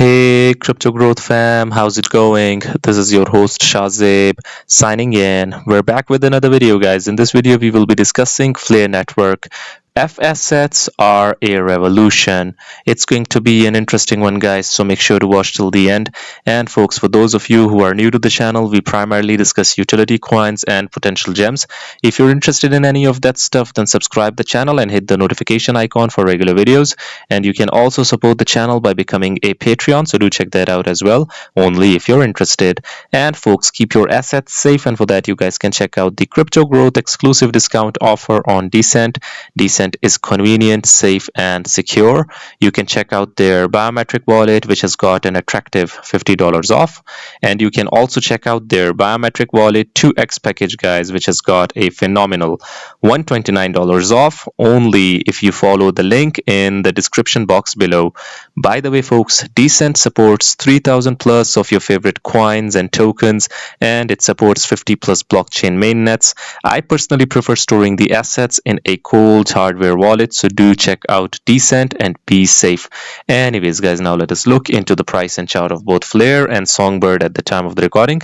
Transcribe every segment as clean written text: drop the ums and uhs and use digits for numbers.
Hey, Crypto Growth fam, how's it going? This is your host Shazib signing in. We're back with another video, guys. In this video, we will be discussing Flare Network. F assets are a revolution. It's going to be an interesting one, guys, so make sure to watch till the end. And folks, for those of you who are new to the channel, we primarily discuss utility coins and potential gems. If you're interested in any of that stuff, then subscribe the channel and hit the notification icon for regular videos. And you can also support the channel by becoming a Patreon, so do check that out as well, only if you're interested. And folks, keep your assets safe, and for that you guys can check out the Crypto Growth exclusive discount offer on Decent. Decent is convenient, safe, and secure. You can check out their biometric wallet, which has got an attractive $50 off, and you can also check out their biometric wallet 2x package, guys, which has got a phenomenal $129 off, only if you follow the link in the description box below. By the way, folks, Decent supports 3000 plus of your favorite coins and tokens, and it supports 50 plus blockchain mainnets. I personally prefer storing the assets in a cold hardware wallet, so do check out Decent and be safe. Anyways, guys, now let us look into the price and chart of both Flare and Songbird at the time of the recording.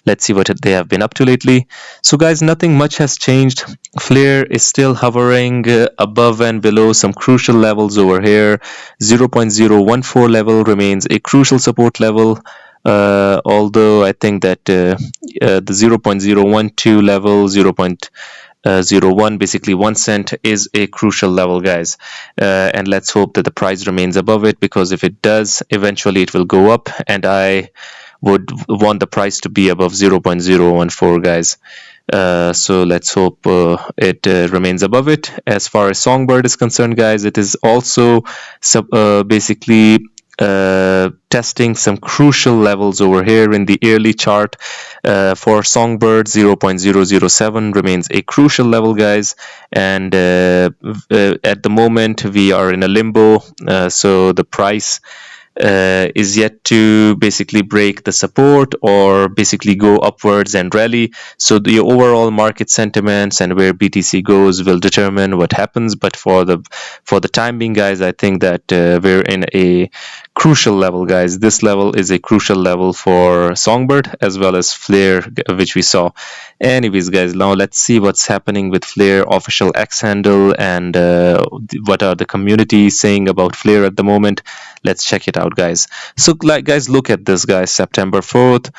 Let's see what they have been up to lately. So guys, nothing much has changed. Flare is still hovering above and below some crucial levels over here. 0.014 level remains a crucial support level, although I think that the 0.012 level, 0.01, basically 1 cent, is a crucial level, guys, and let's hope that the price remains above it, because if it does, eventually it will go up, and I would want the price to be above 0.014, guys. So let's hope it remains above it. As far as Songbird is concerned, guys, it is also basically testing some crucial levels over here in the yearly chart. For Songbird, 0.007 remains a crucial level, guys, and at the moment we are in a limbo, so the price is yet to basically break the support or basically go upwards and rally. So the overall market sentiments and where BTC goes will determine what happens, but for the time being, guys, I think that we're in a crucial level, guys. This level is a crucial level for Songbird as well as Flare, which we saw. Anyways, guys, now let's see what's happening with Flare official X handle and what are the community saying about Flare at the moment. Let's check it out, guys. So guys, look at this, guys. September 4th,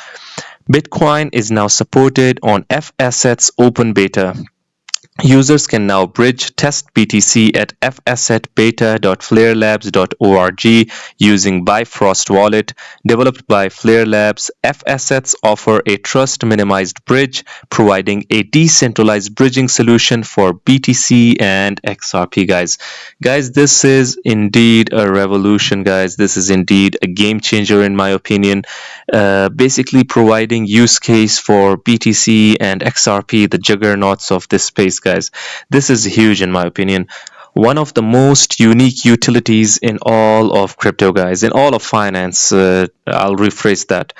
Bitcoin is now supported on F Assets open beta. Users can now bridge test BTC at fassetbeta.flarelabs.org using Bifrost wallet. Developed by Flare Labs, F Assets offer a trust-minimized bridge, providing a decentralized bridging solution for BTC and XRP, guys. Guys, this is indeed a revolution, guys. This is indeed a game changer, in my opinion. Basically providing use case for BTC and XRP, the juggernauts of this space, guys. This is huge, in my opinion. One of the most unique utilities in all of crypto, guys, in all of finance. I'll rephrase that.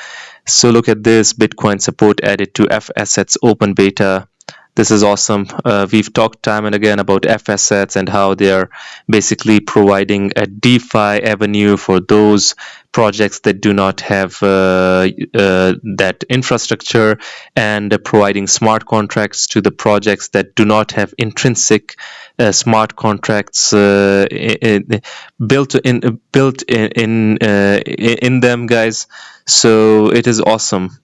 So look at this: Bitcoin support added to F Assets open beta. This is awesome. We've talked time and again about F Assets and how they are basically providing a DeFi avenue for those projects that do not have that infrastructure, and providing smart contracts to the projects that do not have intrinsic smart contracts built in them, guys. So it is awesome.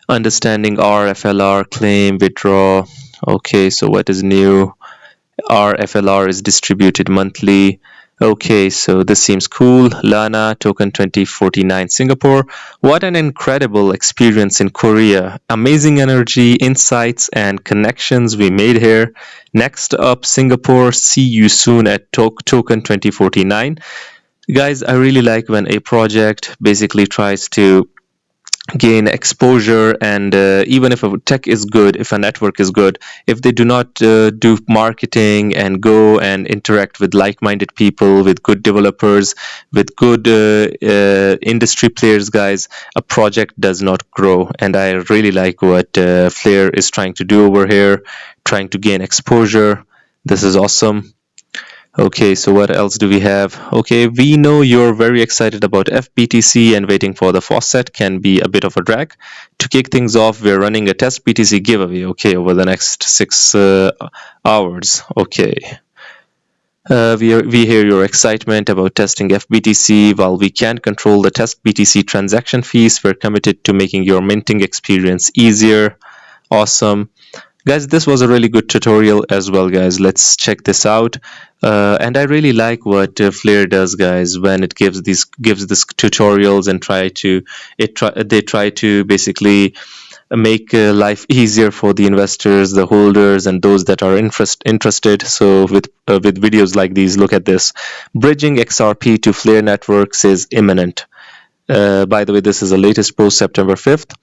Understanding R, FLR, claim, withdraw. Okay, so what is new? R, FLR is distributed monthly. Okay, so this seems cool. Lana, token 2049 Singapore. What an incredible experience in Korea. Amazing energy, insights, and connections we made here. Next up, Singapore. See you soon at token 2049. Guys, I really like when a project basically tries to gain exposure, and even if a tech is good, if a network is good, if they do not do marketing and go and interact with like-minded people, with good developers, with good industry players, guys, a project does not grow. And I really like what Flare is trying to do over here, trying to gain exposure. This is awesome. Okay, so what else do we have? Okay, we know you're very excited about FBTC and waiting for the faucet can be a bit of a drag. To kick things off, we're running a test BTC giveaway, okay, over the next 6 hours. Okay. We hear your excitement about testing FBTC. While we can't control the test BTC transaction fees, we're committed to making your minting experience easier. Awesome. Guys, this was a really good tutorial as well, guys. Let's check this out. And I really like what Flare does, guys, when it gives these tutorials and they try to basically make life easier for the investors, the holders, and those that are interested. So with videos like these, look at this. Bridging XRP to Flare networks is imminent. By the way, this is the latest post, September 5th.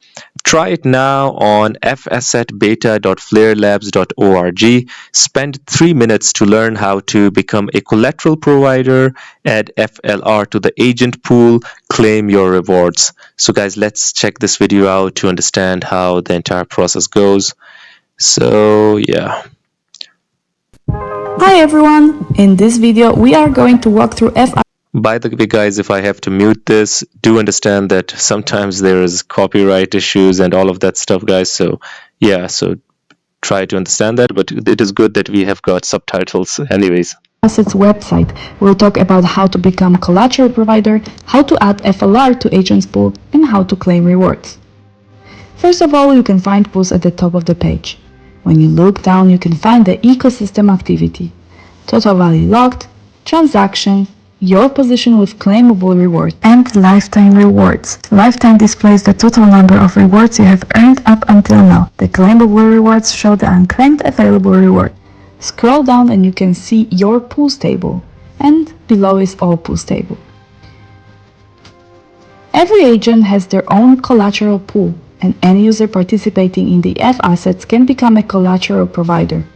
Try it now on fsetbeta.flarelabs.org. Spend 3 minutes to learn how to become a collateral provider, add FLR to the agent pool, claim your rewards. So guys, let's check this video out to understand how the entire process goes. So yeah. Hi everyone! In this video, we are going to walk through By the way, guys, if I have to mute this, do understand that sometimes there is copyright issues and all of that stuff, guys. So yeah, so try to understand that, but it is good that we have got subtitles anyways. Assets website. We'll talk about how to become collateral provider, how to add FLR to agents pool, and how to claim rewards. First of all, you can find pools at the top of the page. When you look down, you can find the ecosystem activity, total value locked, transaction, your position with claimable rewards, and lifetime rewards. Lifetime displays the total number of rewards you have earned up until now. The claimable rewards show the unclaimed available reward. Scroll down and you can see your pools table, and below is all pools table. Every agent has their own collateral pool, and any user participating in the F assets can become a collateral provider.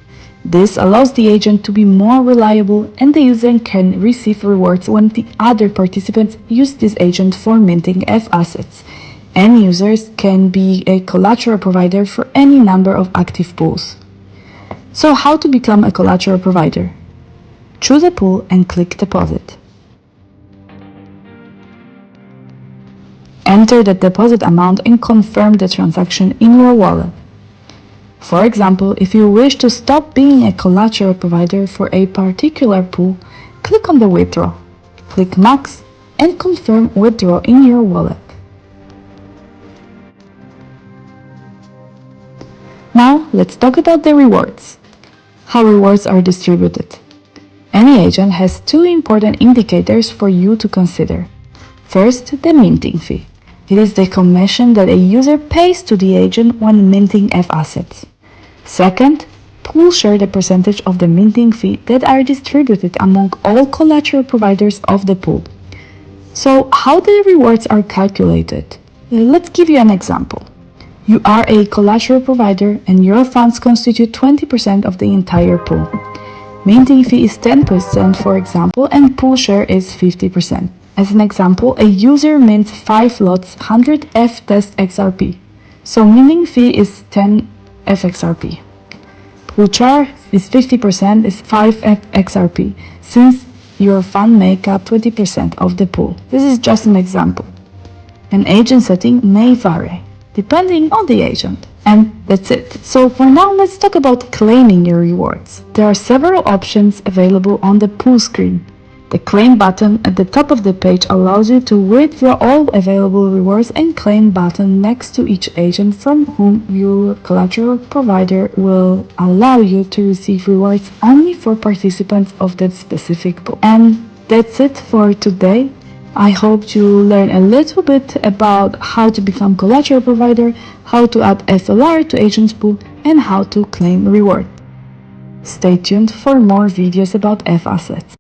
This allows the agent to be more reliable, and the user can receive rewards when the other participants use this agent for minting F assets. Any users can be a collateral provider for any number of active pools. So how to become a collateral provider? Choose a pool and click deposit. Enter the deposit amount and confirm the transaction in your wallet. For example, if you wish to stop being a collateral provider for a particular pool, click on the withdraw, click max, and confirm withdraw in your wallet. Now, let's talk about the rewards. How rewards are distributed. Any agent has two important indicators for you to consider. First, the minting fee. It is the commission that a user pays to the agent when minting F assets. Second, pool share the percentage of the minting fee that are distributed among all collateral providers of the pool. So how the rewards are calculated? Let's give you an example. You are a collateral provider and your funds constitute 20% of the entire pool. Minting fee is 10%, for example, and pool share is 50%. As an example, a user mints 5 lots 100 F test XRP. So minting fee is 10 FXRP. Pool share is 50% is 5 XRP, since your fund make up 20% of the pool. This is just an example. An agent setting may vary, depending on the agent. And that's it. So for now, let's talk about claiming your rewards. There are several options available on the pool screen. The claim button at the top of the page allows you to withdraw all available rewards, and claim button next to each agent from whom your collateral provider will allow you to receive rewards only for participants of that specific pool. And that's it for today. I hope you learn a little bit about how to become collateral provider, how to add FLR to agents pool, and how to claim reward. Stay tuned for more videos about F assets.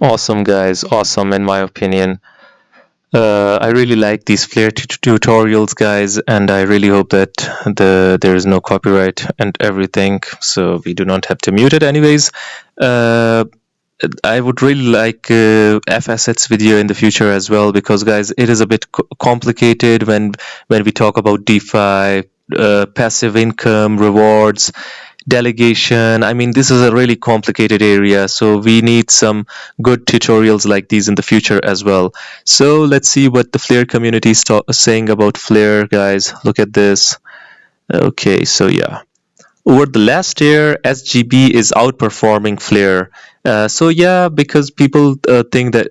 Awesome, guys. Awesome, in my opinion. I really like these Flare tutorials, guys, and I really hope that there is no copyright and everything, so we do not have to mute it anyways. I would really like F assets video in the future as well, because guys, it is a bit complicated when we talk about DeFi, passive income, rewards. delegation. I mean, this is a really complicated area, so we need some good tutorials like these in the future as well. So let's see what the Flare community is saying about Flare, guys. Look at this. Okay, so yeah. Over the last year, SGB is outperforming Flare. So yeah, because people think that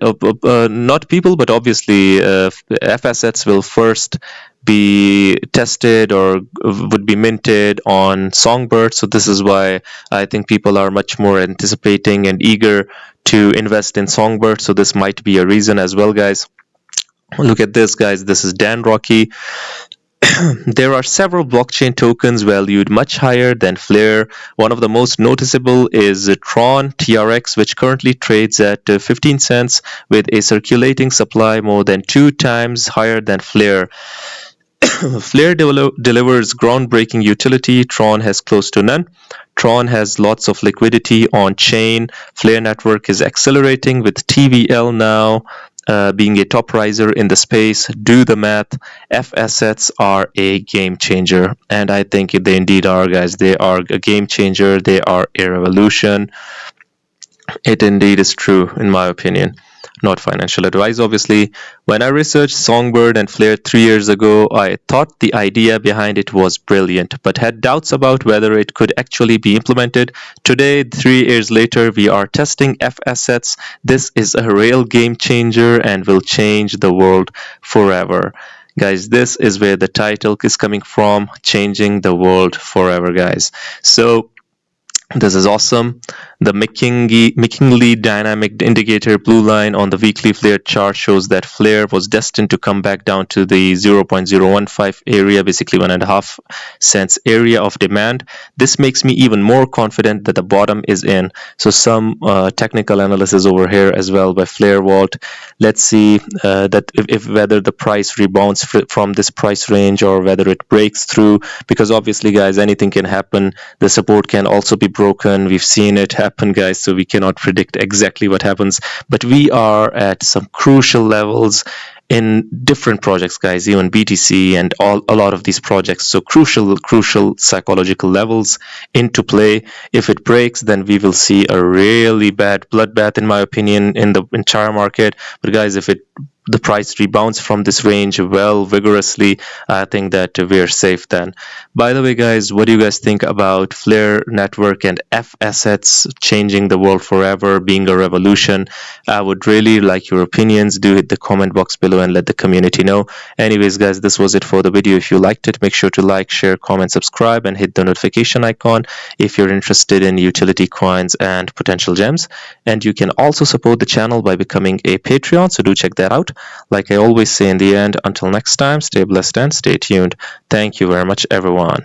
not people, but obviously F assets will first be tested or would be minted on Songbird. So this is why I think people are much more anticipating and eager to invest in Songbird. So this might be a reason as well, guys. Look at this, guys. This is Dan Rocky. There are several blockchain tokens valued much higher than Flare. One of the most noticeable is Tron TRX, which currently trades at 15 cents with a circulating supply more than 2 times higher than Flare. Flare delivers groundbreaking utility. Tron has close to none. Tron has lots of liquidity on chain. Flare network is accelerating with TVL now being a top riser in the space. Do the math. F assets are a game changer, and I think they indeed are, guys. They are a game changer. They are a revolution. It indeed is true, in my opinion. Not financial advice, obviously. When I researched Songbird and Flare 3 years ago, I thought the idea behind it was brilliant, but had doubts about whether it could actually be implemented. Today, 3 years later, we are testing F assets. This is a real game changer and will change the world forever. Guys, this is where the title is coming from, changing the world forever, guys. So this is awesome. The McKinley dynamic indicator blue line on the weekly Flare chart shows that Flare was destined to come back down to the 0.015 area, basically 1.5 cents area of demand. This makes me even more confident that the bottom is in. So some technical analysis over here as well by Flare Vault. Let's see that if whether the price rebounds from this price range or whether it breaks through, because obviously, guys, anything can happen. The support can also be broken. We've seen it happen, guys, so we cannot predict exactly what happens, but we are at some crucial levels in different projects, guys, even BTC and a lot of these projects. So crucial psychological levels into play. If it breaks, then we will see a really bad bloodbath, in my opinion, in the entire market. But guys, if the price rebounds from this range well vigorously, I think that we're safe then. By the way, guys, what do you guys think about Flare network and F assets changing the world forever, being a revolution? I would really like your opinions. Do hit the comment box below and let the community know. Anyways, guys, this was it for the video. If you liked it, make sure to like, share, comment, subscribe, and hit the notification icon if you're interested in utility coins and potential gems. And you can also support the channel by becoming a Patreon, so do check that out. Like I always say in the end, until next time, stay blessed and stay tuned. Thank you very much, everyone.